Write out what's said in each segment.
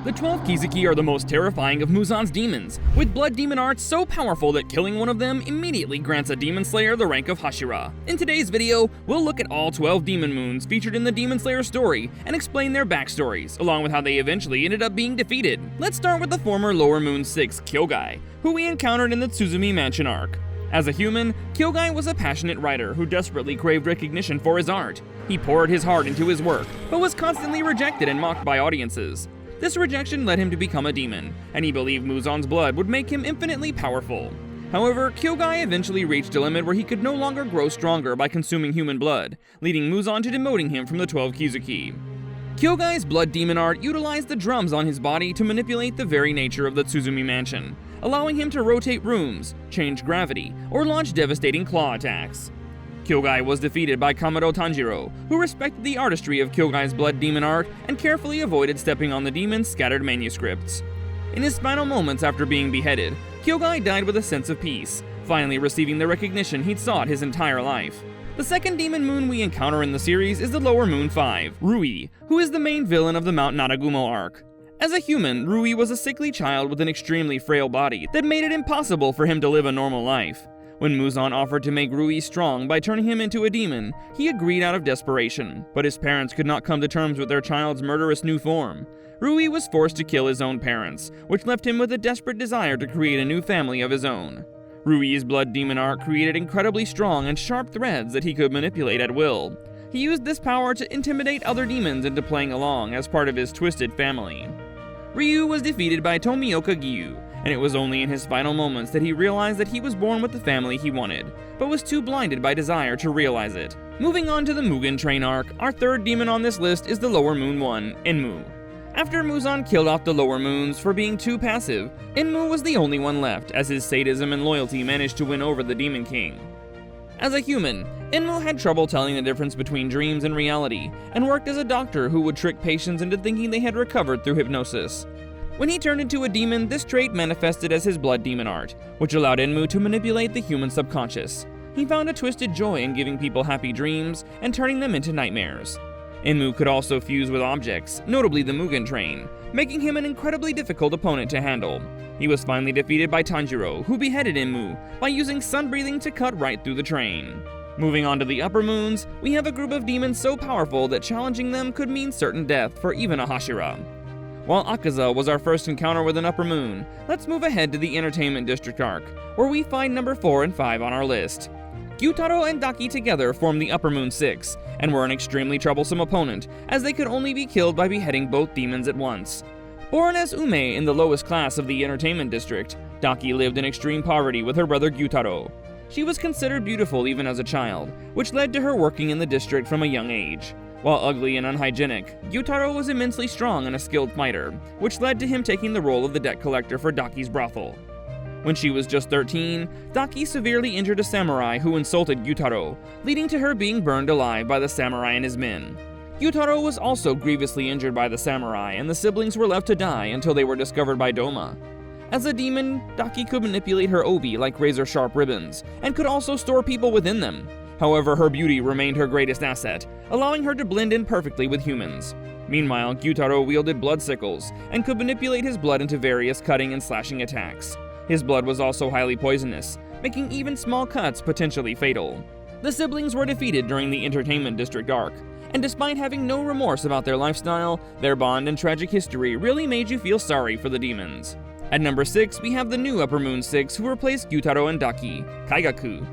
The 12 Kizuki are the most terrifying of Muzan's demons, with blood demon arts so powerful that killing one of them immediately grants a demon slayer the rank of hashira. In today's video, we'll look at all 12 demon moons featured in the demon slayer story and explain their backstories, along with how they eventually ended up being defeated. Let's start with the former lower moon 6 Kyogai, who we encountered in the Tsuzumi Mansion arc. As a human, Kyogai was a passionate writer who desperately craved recognition for his art. He poured his heart into his work, but was constantly rejected and mocked by audiences. This rejection led him to become a demon, and he believed Muzan's blood would make him infinitely powerful. However, Kyogai eventually reached a limit where he could no longer grow stronger by consuming human blood, leading Muzan to demoting him from the 12 Kizuki. Kyogai's blood demon art utilized the drums on his body to manipulate the very nature of the Tsuzumi Mansion, allowing him to rotate rooms, change gravity, or launch devastating claw attacks. Kyogai was defeated by Kamado Tanjiro, who respected the artistry of Kyogai's blood demon art and carefully avoided stepping on the demon's scattered manuscripts. In his final moments after being beheaded, Kyogai died with a sense of peace, finally receiving the recognition he'd sought his entire life. The second demon moon we encounter in the series is the lower moon 5, Rui, who is the main villain of the Mount Naragumo arc. As a human, Rui was a sickly child with an extremely frail body that made it impossible for him to live a normal life. When Muzan offered to make Rui strong by turning him into a demon, he agreed out of desperation, but his parents could not come to terms with their child's murderous new form. Rui was forced to kill his own parents, which left him with a desperate desire to create a new family of his own. Rui's blood demon art created incredibly strong and sharp threads that he could manipulate at will. He used this power to intimidate other demons into playing along as part of his twisted family. Ryu was defeated by Tomioka Gyu, and it was only in his final moments that he realized that he was born with the family he wanted, but was too blinded by desire to realize it. Moving on to the Mugen Train arc, our third demon on this list is the lower moon 1, Enmu. After Muzan killed off the lower moons for being too passive, Enmu was the only one left, as his sadism and loyalty managed to win over the Demon King. As a human, Enmu had trouble telling the difference between dreams and reality, and worked as a doctor who would trick patients into thinking they had recovered through hypnosis. When he turned into a demon, this trait manifested as his blood demon art, which allowed Enmu to manipulate the human subconscious. He found a twisted joy in giving people happy dreams and turning them into nightmares. Enmu could also fuse with objects, notably the Mugen Train, making him an incredibly difficult opponent to handle. He was finally defeated by Tanjiro, who beheaded Enmu by using sun breathing to cut right through the train. Moving on to the upper moons, we have a group of demons so powerful that challenging them could mean certain death for even a hashira. While Akaza was our first encounter with an upper moon, let's move ahead to the Entertainment District arc, where we find number 4 and 5 on our list. Gyutaro and Daki together formed the Upper Moon 6, and were an extremely troublesome opponent, as they could only be killed by beheading both demons at once. Born as Ume in the lowest class of the Entertainment District, Daki lived in extreme poverty with her brother Gyutaro. She was considered beautiful even as a child, which led to her working in the district from a young age. While ugly and unhygienic, Gyutaro was immensely strong and a skilled fighter, which led to him taking the role of the debt collector for Daki's brothel. When she was just 13, Daki severely injured a samurai who insulted Gyutaro, leading to her being burned alive by the samurai and his men. Gyutaro was also grievously injured by the samurai, and the siblings were left to die until they were discovered by Doma. As a demon, Daki could manipulate her obi like razor-sharp ribbons, and could also store people within them. However, her beauty remained her greatest asset, allowing her to blend in perfectly with humans. Meanwhile, Gyutaro wielded blood sickles, and could manipulate his blood into various cutting and slashing attacks. His blood was also highly poisonous, making even small cuts potentially fatal. The siblings were defeated during the Entertainment District arc, and despite having no remorse about their lifestyle, their bond and tragic history really made you feel sorry for the demons. At number 6, we have the new Upper Moon 6 who replaced Gyutaro and Daki, Kaigaku.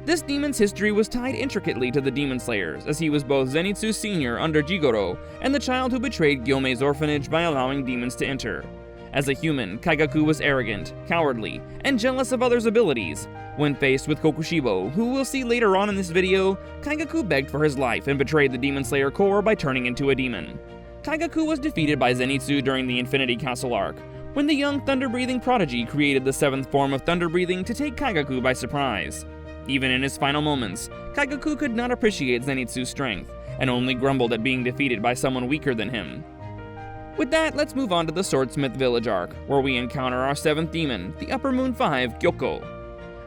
This demon's history was tied intricately to the Demon Slayers, as he was both Zenitsu Sr. under Jigoro and the child who betrayed Gyome's orphanage by allowing demons to enter. As a human, Kaigaku was arrogant, cowardly, and jealous of others' abilities. When faced with Kokushibo, who we'll see later on in this video, Kaigaku begged for his life and betrayed the Demon Slayer core by turning into a demon. Kaigaku was defeated by Zenitsu during the Infinity Castle arc, when the young thunder-breathing prodigy created the 7th form of thunder-breathing to take Kaigaku by surprise. Even in his final moments, Kaigaku could not appreciate Zenitsu's strength, and only grumbled at being defeated by someone weaker than him. With that, let's move on to the Swordsmith Village arc, where we encounter our 7th demon, the Upper Moon 5, Gyokko.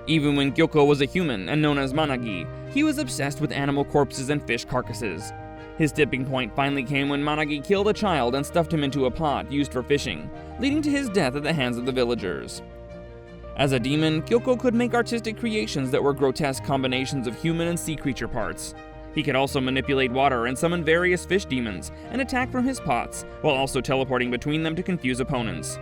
Even when Gyokko was a human and known as Managi, he was obsessed with animal corpses and fish carcasses. His tipping point finally came when Managi killed a child and stuffed him into a pot used for fishing, leading to his death at the hands of the villagers. As a demon, Gyokko could make artistic creations that were grotesque combinations of human and sea creature parts. He could also manipulate water and summon various fish demons and attack from his pots, while also teleporting between them to confuse opponents.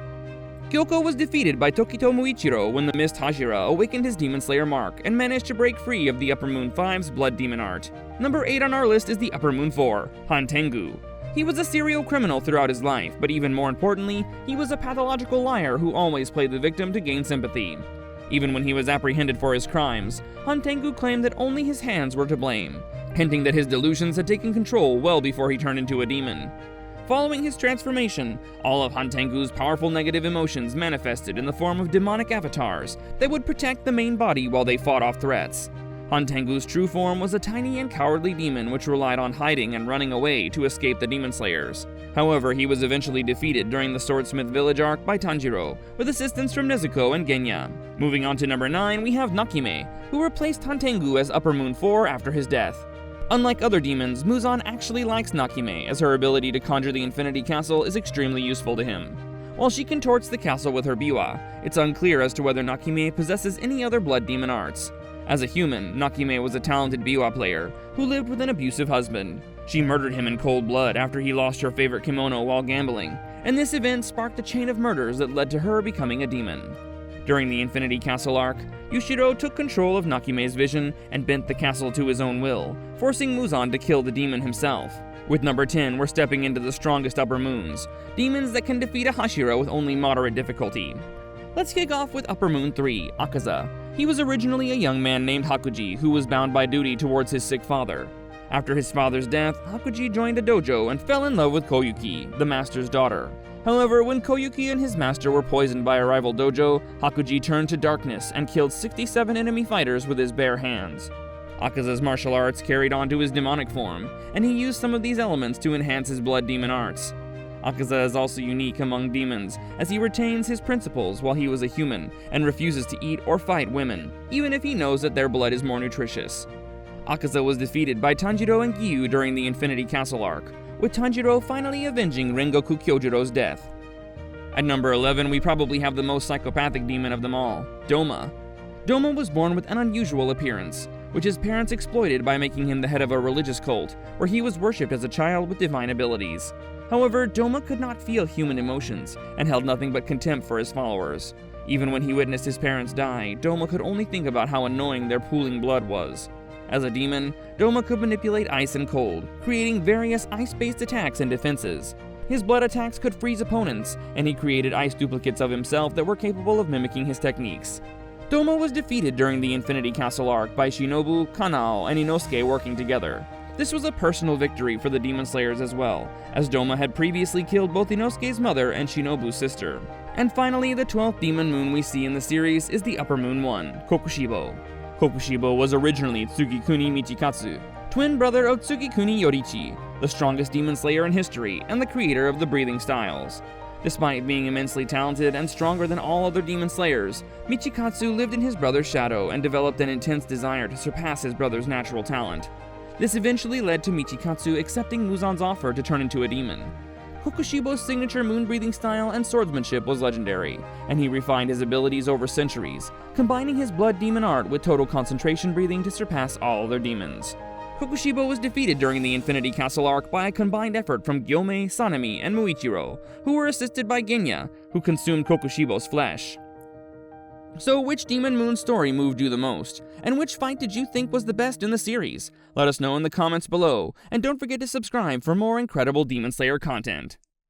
Gyokko was defeated by Tokito Muichiro when the Mist Hashira awakened his Demon Slayer mark and managed to break free of the Upper Moon 5's Blood Demon art. Number 8 on our list is the Upper Moon 4, Hantengu. He was a serial criminal throughout his life, but even more importantly, he was a pathological liar who always played the victim to gain sympathy. Even when he was apprehended for his crimes, Hantengu claimed that only his hands were to blame, hinting that his delusions had taken control well before he turned into a demon. Following his transformation, all of Hantengu's powerful negative emotions manifested in the form of demonic avatars that would protect the main body while they fought off threats. Hantengu's true form was a tiny and cowardly demon which relied on hiding and running away to escape the demon slayers. However, he was eventually defeated during the Swordsmith Village arc by Tanjiro, with assistance from Nezuko and Genya. Moving on to number 9, we have Nakime, who replaced Hantengu as Upper Moon 4 after his death. Unlike other demons, Muzan actually likes Nakime, as her ability to conjure the Infinity Castle is extremely useful to him. While she contorts the castle with her biwa, it's unclear as to whether Nakime possesses any other blood demon arts. As a human, Nakime was a talented biwa player who lived with an abusive husband. She murdered him in cold blood after he lost her favorite kimono while gambling, and this event sparked a chain of murders that led to her becoming a demon. During the Infinity Castle arc, Yushiro took control of Nakime's vision and bent the castle to his own will, forcing Muzan to kill the demon himself. With number 10, we're stepping into the strongest upper moons, demons that can defeat a hashira with only moderate difficulty. Let's kick off with Upper Moon 3, Akaza. He was originally a young man named Hakuji who was bound by duty towards his sick father. After his father's death, Hakuji joined a dojo and fell in love with Koyuki, the master's daughter. However, when Koyuki and his master were poisoned by a rival dojo, Hakuji turned to darkness and killed 67 enemy fighters with his bare hands. Akaza's martial arts carried on to his demonic form, and he used some of these elements to enhance his blood demon arts. Akaza is also unique among demons, as he retains his principles while he was a human, and refuses to eat or fight women, even if he knows that their blood is more nutritious. Akaza was defeated by Tanjiro and Giyu during the Infinity Castle arc, with Tanjiro finally avenging Rengoku Kyojiro's death. At number 11, we probably have the most psychopathic demon of them all, Doma. Doma was born with an unusual appearance, which his parents exploited by making him the head of a religious cult, where he was worshipped as a child with divine abilities. However, Doma could not feel human emotions, and held nothing but contempt for his followers. Even when he witnessed his parents die, Doma could only think about how annoying their pooling blood was. As a demon, Doma could manipulate ice and cold, creating various ice-based attacks and defenses. His blood attacks could freeze opponents, and he created ice duplicates of himself that were capable of mimicking his techniques. Doma was defeated during the Infinity Castle arc by Shinobu, Kanao, and Inosuke working together. This was a personal victory for the Demon Slayers as well, as Doma had previously killed both Inosuke's mother and Shinobu's sister. And finally, the 12th demon moon we see in the series is the Upper Moon 1, Kokushibo. Kokushibo was originally Tsugikuni Michikatsu, twin brother of Tsugikuni Yorichi, the strongest demon slayer in history and the creator of the breathing styles. Despite being immensely talented and stronger than all other demon slayers, Michikatsu lived in his brother's shadow and developed an intense desire to surpass his brother's natural talent. This eventually led to Michikatsu accepting Muzan's offer to turn into a demon. Kokushibo's signature moon-breathing style and swordsmanship was legendary, and he refined his abilities over centuries, combining his blood demon art with total concentration breathing to surpass all other demons. Kokushibo was defeated during the Infinity Castle arc by a combined effort from Gyome, Sanemi, and Muichiro, who were assisted by Genya, who consumed Kokushibo's flesh. So which Demon Moon story moved you the most? And which fight did you think was the best in the series? Let us know in the comments below, and don't forget to subscribe for more incredible Demon Slayer content.